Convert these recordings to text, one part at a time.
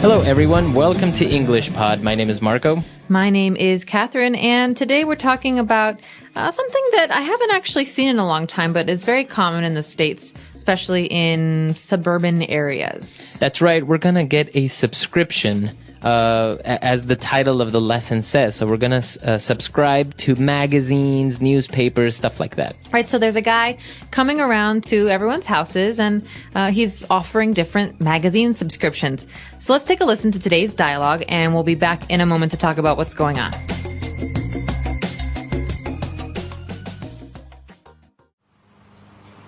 Hello, everyone. Welcome to English Pod. My name is Marco. My name is Catherine, and today we're talking about something that I haven't actually seen in a long time, but is very common in the States, especially in suburban areas. That's right. We're going to get a subscription, as the title of the lesson says. So we're going to subscribe to magazines, newspapers, stuff like that. Right, so there's a guy coming around to everyone's houses, and he's offering different magazine subscriptions. So let's take a listen to today's dialogue, and we'll be back in a moment to talk about what's going on.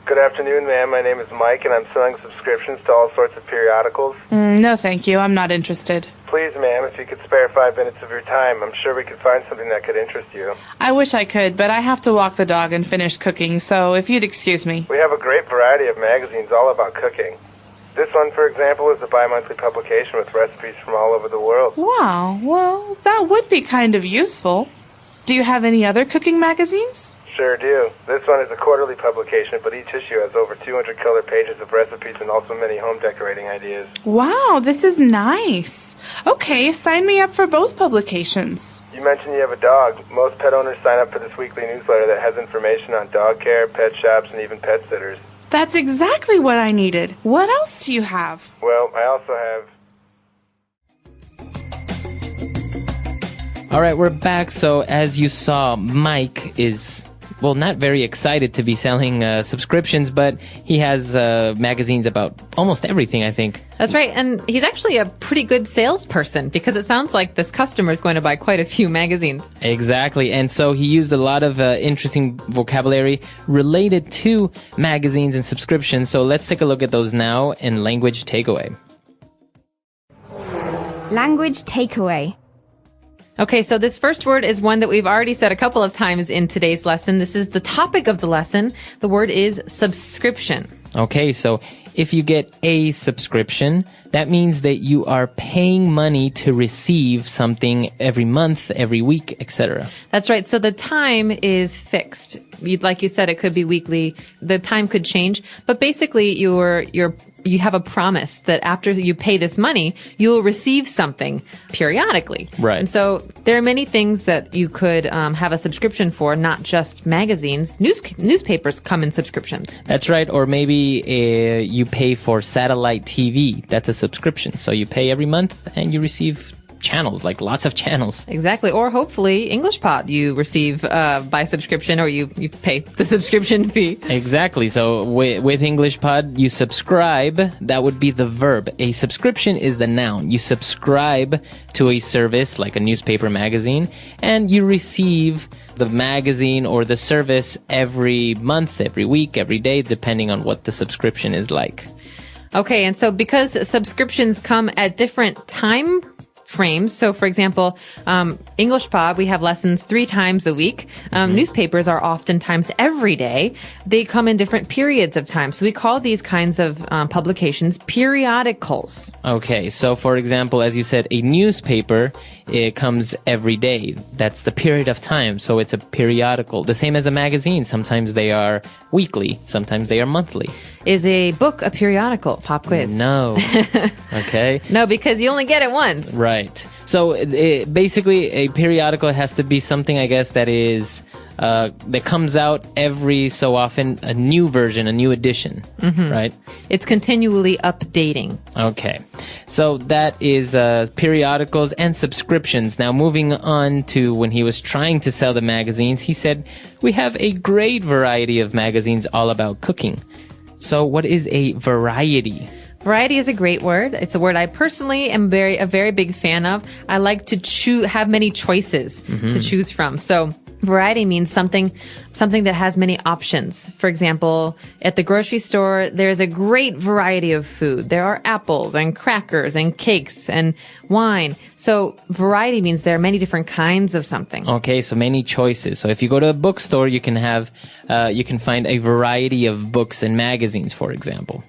Good afternoon, ma'am. My name is Mike, and I'm selling subscriptions to all sorts of periodicals. No, thank you. I'm not interested. Please, ma'am, if you could spare 5 minutes of your time, I'm sure we could find something that could interest you. I wish I could, but I have to walk the dog and finish cooking, so if you'd excuse me. We have a great variety of magazines all about cooking. This one, for example, is a bi-monthly publication with recipes from all over the world. Wow, well, that would be kind of useful. Do you have any other cooking magazines? Sure do. This one is a quarterly publication, but each issue has over 200 color pages of recipes and also many home decorating ideas. Wow, this is nice. Okay, sign me up for both publications. You mentioned you have a dog. Most pet owners sign up for this weekly newsletter that has information on dog care, pet shops, and even pet sitters. That's exactly what I needed. What else do you have? Well, I also have... All right, we're back. So as you saw, Mike is... well, not very excited to be selling subscriptions, but he has magazines about almost everything, I think. That's right, and he's actually a pretty good salesperson because it sounds like this customer is going to buy quite a few magazines. Exactly, and so he used a lot of interesting vocabulary related to magazines and subscriptions. So let's take a look at those now in Language Takeaway. Language Takeaway. Okay, so this first word is one that we've already said a couple of times in today's lesson. This is the topic of the lesson. The word is subscription. Okay, so if you get a subscription, that means that you are paying money to receive something every month, every week, etc. That's right. So the time is fixed. Like you said, it could be weekly. The time could change, but basically you have a promise that after you pay this money, you'll receive something periodically. Right. And so there are many things that you could have a subscription for, not just magazines. Newspapers come in subscriptions. That's right. Or maybe you pay for satellite TV. That's a subscription. So you pay every month and you receive channels, like lots of channels. Exactly. Or hopefully English Pod you receive by subscription, or you pay the subscription fee. Exactly. So with English Pod, you subscribe. That would be the verb. A subscription is the noun. You subscribe to a service like a newspaper, magazine, and you receive the magazine or the service every month, every week, every day, depending on what the subscription is like. Okay. And so because subscriptions come at different time frames. So, for example, English Pod, we have lessons 3 times a week. Newspapers are oftentimes every day. They come in different periods of time. So we call these kinds of publications periodicals. Okay, so for example, as you said, a newspaper, it comes every day. That's the period of time. So it's a periodical. The same as a magazine. Sometimes they are weekly. Sometimes they are monthly. Is a book a periodical? Pop quiz. No. Okay. No, because you only get it once. Right. So basically, a periodical has to be something, I guess, that is that comes out every so often, a new version, a new edition, right? It's continually updating. Okay. So that is periodicals and subscriptions. Now, moving on to when he was trying to sell the magazines, he said, we have a great variety of magazines all about cooking. So what is a variety? Variety is a great word. It's a word I personally am a very big fan of. I like to have many choices to choose from. So variety means something that has many options. For example, at the grocery store, there's a great variety of food. There are apples and crackers and cakes and wine. So variety means there are many different kinds of something. Okay, so many choices. So if you go to a bookstore, you can find a variety of books and magazines, for example.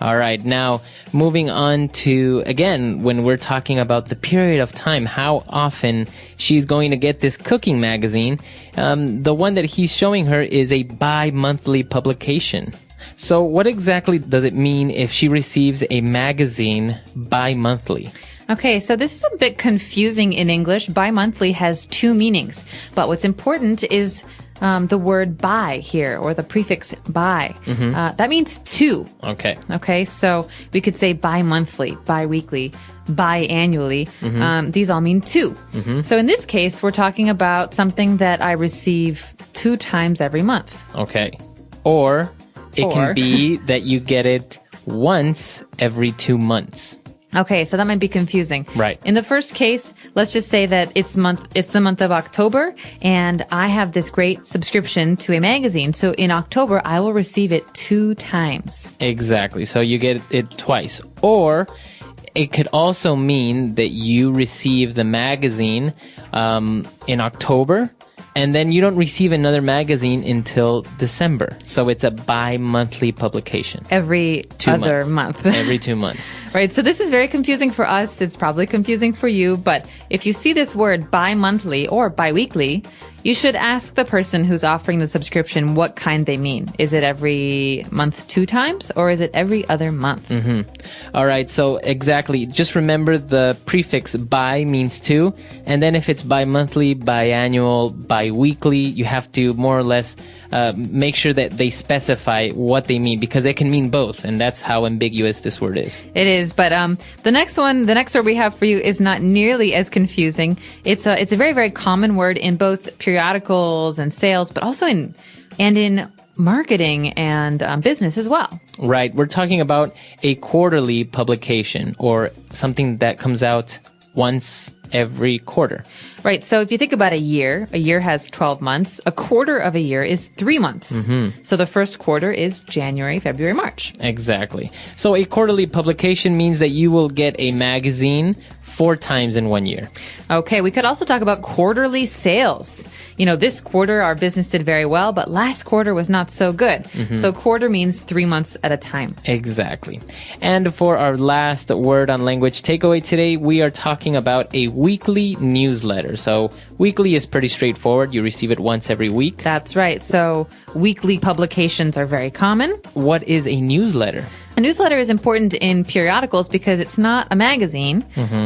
All right. Now, moving on to, again, when we're talking about the period of time, how often she's going to get this cooking magazine. The one that he's showing her is a bi-monthly publication. So what exactly does it mean if she receives a magazine bi-monthly? Okay, so this is a bit confusing in English. Bi-monthly has two meanings, but what's important is the word bi here, or the prefix bi. That means two. Okay. Okay, so we could say bi-monthly, bi-weekly, biannually. These all mean two. So in this case, we're talking about something that I receive 2 times every month. Okay. Or it can be that you get it once every 2 months. Okay, so that might be confusing. Right. In the first case, let's just say that it's the month of October, and I have this great subscription to a magazine. So in October, I will receive it 2 times. Exactly. So you get it twice. Or it could also mean that you receive the magazine in October, and then you don't receive another magazine until December. So it's a bi-monthly publication. Every 2 other months. month. Every 2 months. Right. So this is very confusing for us. It's probably confusing for you. But if you see this word bi-monthly or bi-weekly, you should ask the person who's offering the subscription what kind they mean. Is it every month 2 times, or is it every other month? All right. So exactly. Just remember the prefix bi means 2. And then if it's bi-monthly, biannual, bi-weekly, you have to more or less make sure that they specify what they mean, because it can mean both. And that's how ambiguous this word is. It is. But the next word we have for you is not nearly as confusing. It's a very, very common word in both periodicals and sales, but also in marketing and business as well. Right. We're talking about a quarterly publication, or something that comes out once every quarter. Right. So if you think about a year has 12 months. A quarter of a year is 3 months. So the first quarter is January, February, March. Exactly. So a quarterly publication means that you will get a magazine 4 times in 1 year. Okay, we could also talk about quarterly sales. You know, this quarter our business did very well, but last quarter was not so good. So quarter means 3 months at a time. Exactly. And for our last word on language takeaway today, we are talking about a weekly newsletter. So weekly is pretty straightforward. You receive it once every week. That's right. So weekly publications are very common. What is a newsletter? A newsletter is important in periodicals because it's not a magazine,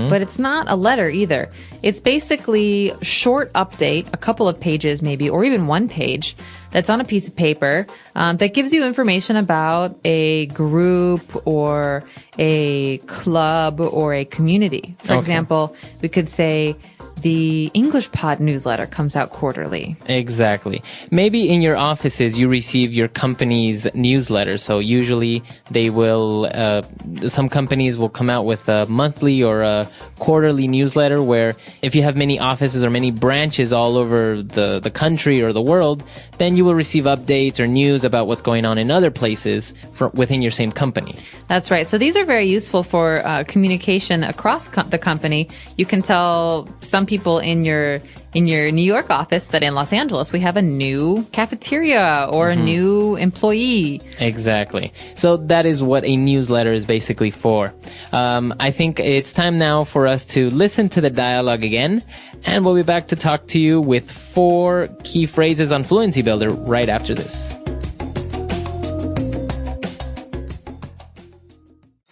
but it's not a letter either. It's basically a short update, a couple of pages maybe, or even 1 page that's on a piece of paper that gives you information about a group or a club or a community. For example, we could say the English Pod newsletter comes out quarterly. Exactly. Maybe in your offices you receive your company's newsletter. So usually they will, some companies will come out with a monthly or a quarterly newsletter, where if you have many offices or many branches all over the country or the world, then you will receive updates or news about what's going on in other places within your same company. That's right. So these are very useful for communication across the company. You can tell some people in your New York office that in Los Angeles we have a new cafeteria or a new employee. Exactly. So that is what a newsletter is basically for. I think it's time now for us to listen to the dialogue again, and we'll be back to talk to you with 4 key phrases on Fluency Builder right after this.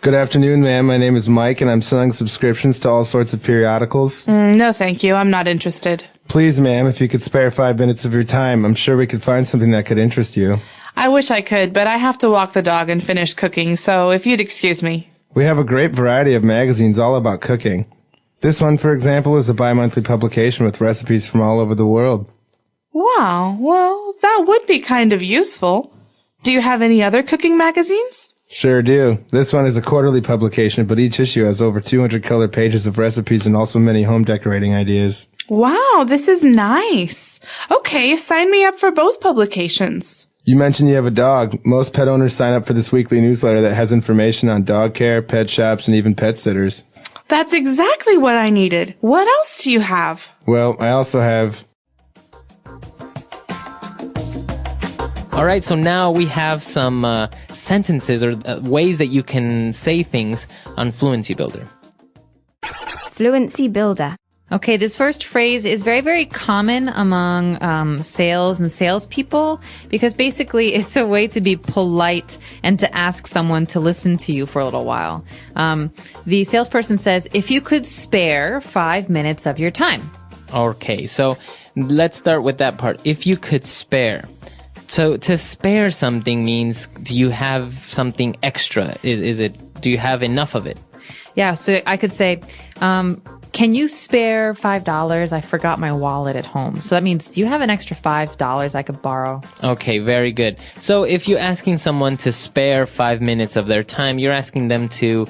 Good afternoon, ma'am. My name is Mike, and I'm selling subscriptions to all sorts of periodicals. No, thank you. I'm not interested. Please, ma'am, if you could spare 5 minutes of your time, I'm sure we could find something that could interest you. I wish I could, but I have to walk the dog and finish cooking, so if you'd excuse me. We have a great variety of magazines all about cooking. This one, for example, is a bi-monthly publication with recipes from all over the world. Wow, well, that would be kind of useful. Do you have any other cooking magazines? Sure do. This one is a quarterly publication, but each issue has over 200 color pages of recipes and also many home decorating ideas. Wow, this is nice. Okay, sign me up for both publications. You mentioned you have a dog. Most pet owners sign up for this weekly newsletter that has information on dog care, pet shops, and even pet sitters. That's exactly what I needed. What else do you have? Well, I also have... All right, so now we have some sentences or ways that you can say things on Fluency Builder. Fluency Builder. Okay, this first phrase is very, very common among sales and salespeople because basically it's a way to be polite and to ask someone to listen to you for a little while. The salesperson says, if you could spare 5 minutes of your time. Okay, so let's start with that part. If you could spare. So to spare something means, do you have something extra? Do you have enough of it? Yeah, so I could say, can you spare $5? I forgot my wallet at home. So that means, do you have an extra $5 I could borrow? Okay, very good. So if you're asking someone to spare 5 minutes of their time, you're asking them to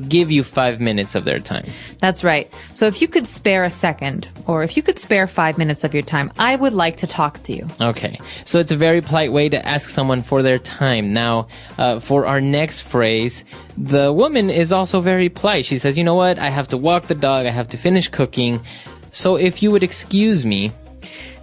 give you 5 minutes of their time. That's right. So if you could spare a second, or if you could spare 5 minutes of your time, I would like to talk to you. Okay. So it's a very polite way to ask someone for their time. Now, for our next phrase, the woman is also very polite. She says, you know what? I have to walk the dog. I have to finish cooking. So if you would excuse me.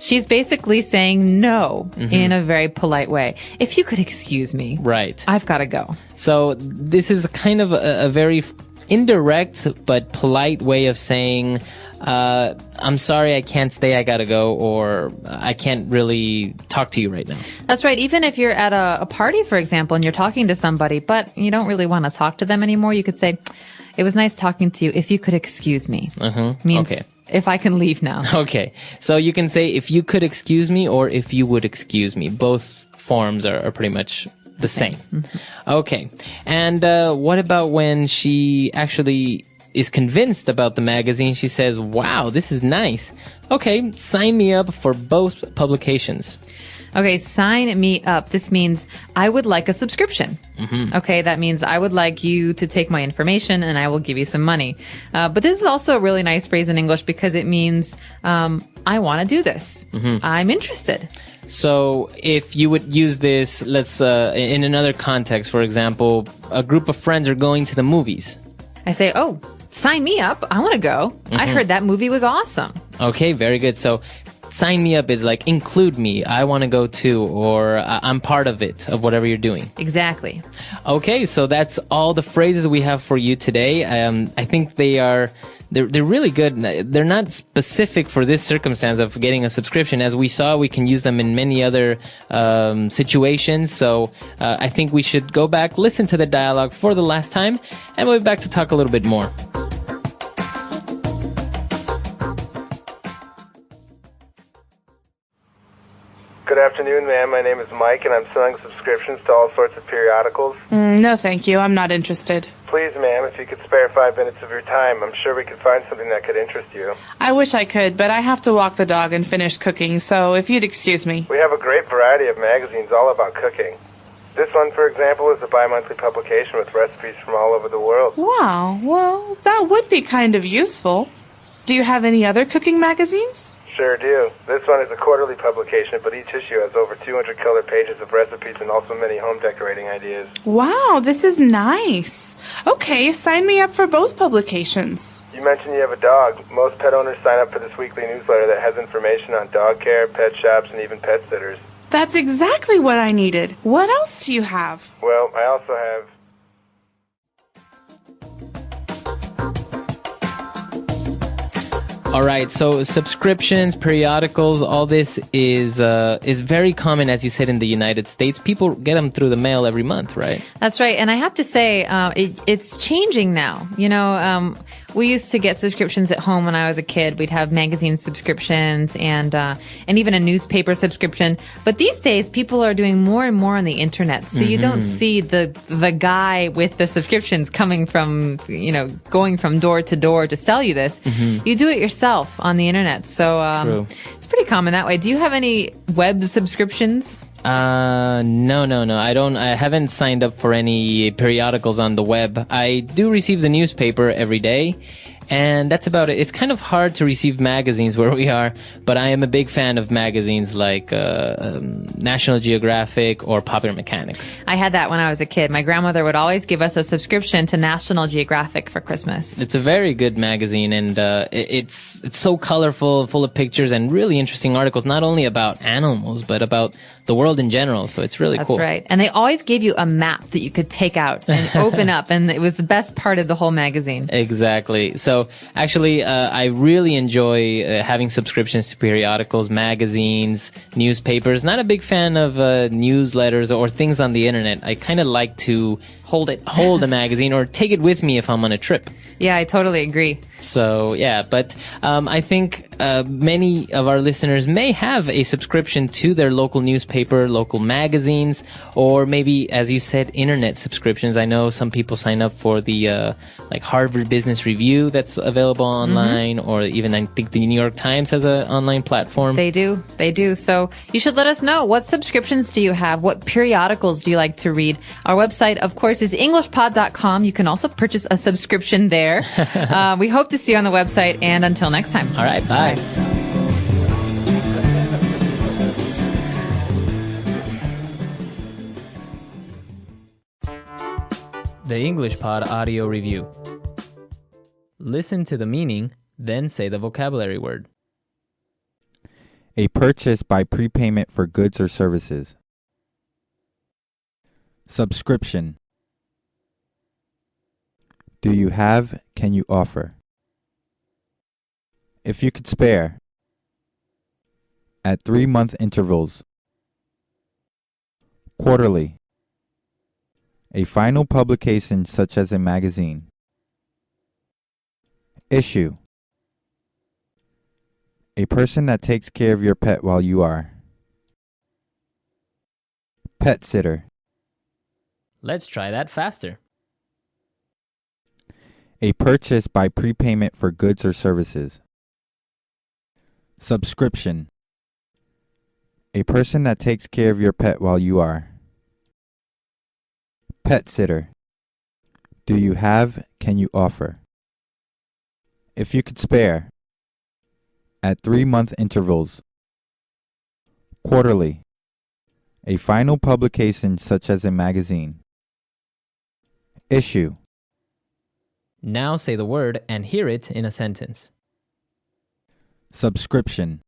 She's basically saying no in a very polite way. If you could excuse me. Right. I've got to go. So this is kind of a very indirect but polite way of saying, I'm sorry, I can't stay, I gotta go, or I can't really talk to you right now. That's right. Even if you're at a party, for example, and you're talking to somebody, but you don't really want to talk to them anymore, you could say, it was nice talking to you. If you could excuse me. Means okay. If I can leave now. Okay. So you can say, if you could excuse me, or if you would excuse me. Both forms are pretty much the same. Okay. And what about when she actually is convinced about the magazine? She says, wow, this is nice. Okay, sign me up for both publications. Okay, sign me up. This means I would like a subscription. Okay, that means I would like you to take my information and I will give you some money. But this is also a really nice phrase in English because it means I want to do this. I'm interested. So if you would use this, let's in another context, for example, a group of friends are going to the movies. I say, oh, sign me up. I want to go. I heard that movie was awesome. Okay, very good. So sign me up is like include me. I want to go too, or I'm part of it, of whatever you're doing. Exactly. Okay, so that's all the phrases we have for you today. I think they're really good. They're not specific for this circumstance of getting a subscription. As we saw, we can use them in many other situations. So I think we should go back, listen to the dialogue for the last time, and we'll be back to talk a little bit more. Good afternoon, ma'am. My name is Mike, and I'm selling subscriptions to all sorts of periodicals. No, thank you. I'm not interested. Please, ma'am, if you could spare 5 minutes of your time, I'm sure we could find something that could interest you. I wish I could, but I have to walk the dog and finish cooking, so if you'd excuse me. We have a great variety of magazines all about cooking. This one, for example, is a bi-monthly publication with recipes from all over the world. Wow, well, that would be kind of useful. Do you have any other cooking magazines? Sure do. This one is a quarterly publication, but each issue has over 200 color pages of recipes and also many home decorating ideas. Wow, this is nice. Okay, sign me up for both publications. You mentioned you have a dog. Most pet owners sign up for this weekly newsletter that has information on dog care, pet shops, and even pet sitters. That's exactly what I needed. What else do you have? Well, I also have... All right, so subscriptions, periodicals, all this is very common, as you said, in the United States. People get them through the mail every month, right? That's right. And I have to say, it's changing now. You know, we used to get subscriptions at home when I was a kid. We'd have magazine subscriptions and even a newspaper subscription. But these days, people are doing more and more on the internet. So you don't see the guy with the subscriptions coming from, going from door to door to sell you this. You do it yourself on the internet. So it's pretty common that way. Do you have any web subscriptions? No. I haven't signed up for any periodicals on the web. I do receive the newspaper every day, and that's about it. It's kind of hard to receive magazines where we are, but I am a big fan of magazines like National Geographic or Popular Mechanics. I had that when I was a kid. My grandmother would always give us a subscription to National Geographic for Christmas. It's a very good magazine, and it's so colorful, full of pictures and really interesting articles, not only about animals, but about the world in general. So it's really cool. That's right. And they always gave you a map that you could take out and open up, and it was the best part of the whole magazine. Exactly. So So actually, I really enjoy having subscriptions to periodicals, magazines, newspapers. Not a big fan of newsletters or things on the internet. I kind of like to hold a magazine or take it with me if I'm on a trip. Yeah, I totally agree. So, yeah, but I think many of our listeners may have a subscription to their local newspaper, local magazines, or maybe, as you said, internet subscriptions. I know some people sign up for the like Harvard Business Review that's available online, or even I think the New York Times has an online platform. They do. So you should let us know, what subscriptions do you have? What periodicals do you like to read? Our website, of course, is englishpod.com. You can also purchase a subscription there. We hope to see you on the website, and until next time. All right, bye. The English Pod Audio Review. Listen to the meaning, then say the vocabulary word. A purchase by prepayment for goods or services. Subscription. Do you have? Can you offer? If you could spare. At 3-month intervals. Quarterly. A final publication such as a magazine. Issue. A person that takes care of your pet while you are. Pet sitter. Let's try that faster. A purchase by prepayment for goods or services. Subscription. A person that takes care of your pet while you are. Pet sitter. Do you have? Can you offer? If you could spare. At 3-month intervals. Quarterly. A final publication such as a magazine. Issue. Now say the word and hear it in a sentence. Subscription.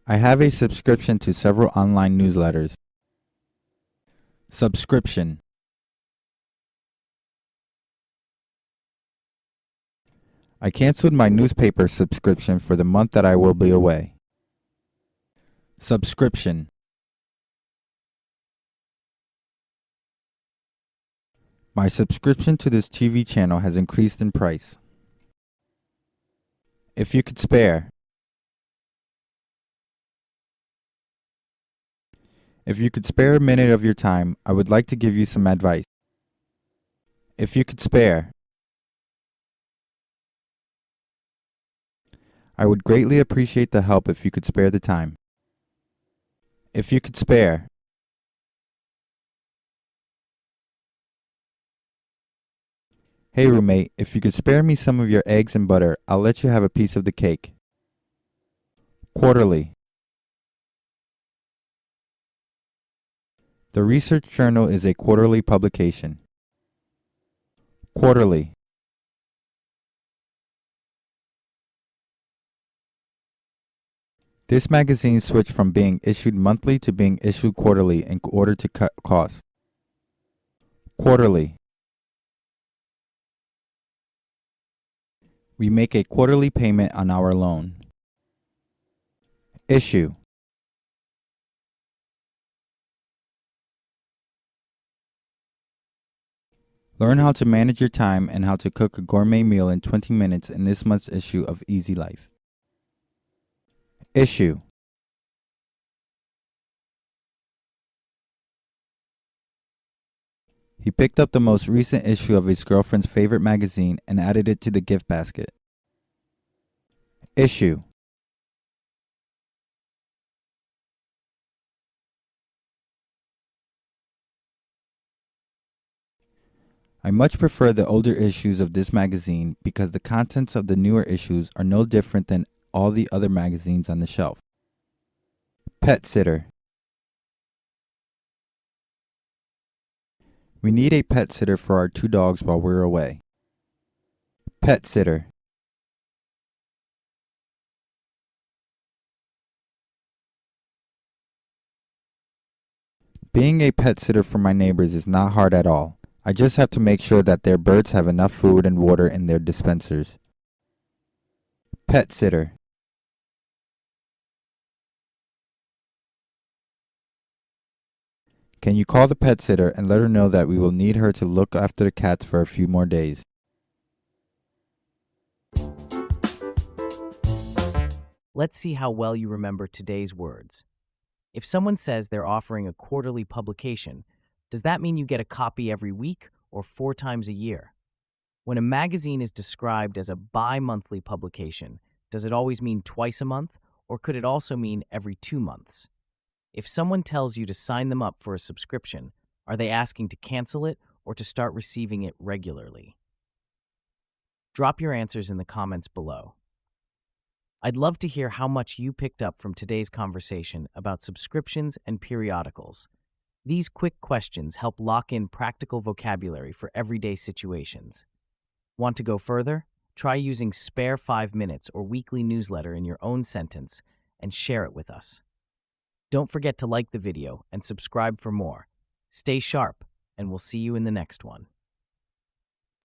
I have a subscription to several online newsletters. Subscription. I canceled my newspaper subscription for the month that I will be away. Subscription. My subscription to this TV channel has increased in price. If you could spare. If you could spare a minute of your time, I would like to give you some advice. If you could spare. I would greatly appreciate the help if you could spare the time. If you could spare. Hey roommate, if you could spare me some of your eggs and butter, I'll let you have a piece of the cake. Quarterly. The research journal is a quarterly publication. Quarterly. This magazine switched from being issued monthly to being issued quarterly in order to cut costs. Quarterly. We make a quarterly payment on our loan. Issue. Learn how to manage your time and how to cook a gourmet meal in 20 minutes in this month's issue of Easy Life. Issue. He picked up the most recent issue of his girlfriend's favorite magazine and added it to the gift basket. Issue. I much prefer the older issues of this magazine because the contents of the newer issues are no different than all the other magazines on the shelf. Pet sitter. We need a pet sitter for our 2 dogs while we're away. Pet sitter. Being a pet sitter for my neighbors is not hard at all. I just have to make sure that their birds have enough food and water in their dispensers. Pet sitter. Can you call the pet sitter and let her know that we will need her to look after the cats for a few more days? Let's see how well you remember today's words. If someone says they're offering a quarterly publication, does that mean you get a copy every week or 4 times a year? When a magazine is described as a bi-monthly publication, does it always mean twice a month, or could it also mean every 2 months? If someone tells you to sign them up for a subscription, are they asking to cancel it or to start receiving it regularly? Drop your answers in the comments below. I'd love to hear how much you picked up from today's conversation about subscriptions and periodicals. These quick questions help lock in practical vocabulary for everyday situations. Want to go further? Try using Spare 5 Minutes or weekly newsletter in your own sentence and share it with us. Don't forget to like the video and subscribe for more. Stay sharp, and we'll see you in the next one.